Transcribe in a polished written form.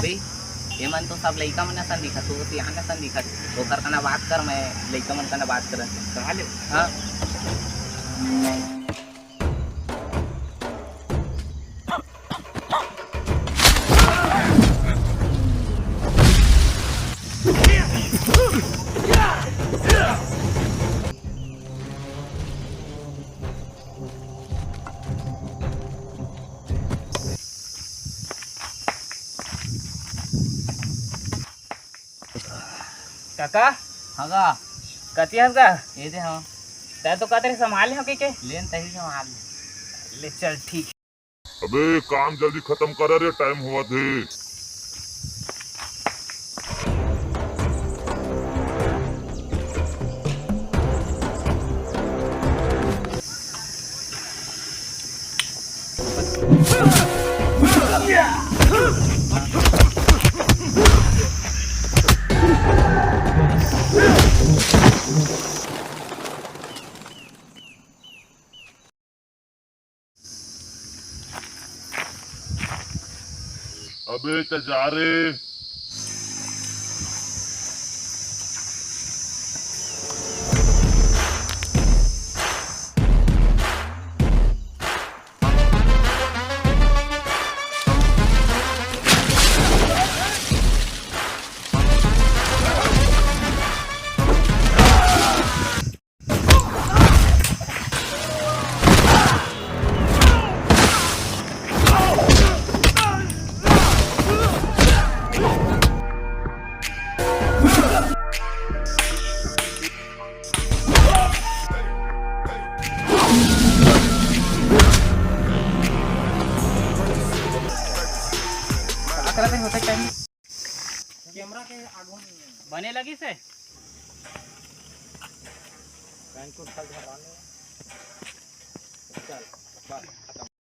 अबे ये मन तो सब लइका मन असन दिखत हो, यहाँ असन दिखत ओकर कना बात कर, मैं लइका मन कना बात करत कहा ले। हाँ काका हाँ का कति हस का ये दे हाँ तै तो कहते संभाले हो के लेन तही संभाल ले चल ठीक। अबे काम जल्दी खत्म कर रे, टाइम हुआ थे। अबे तो जा रे। होता टाइम कैमरा के आगू बने लगी से बैंक को चल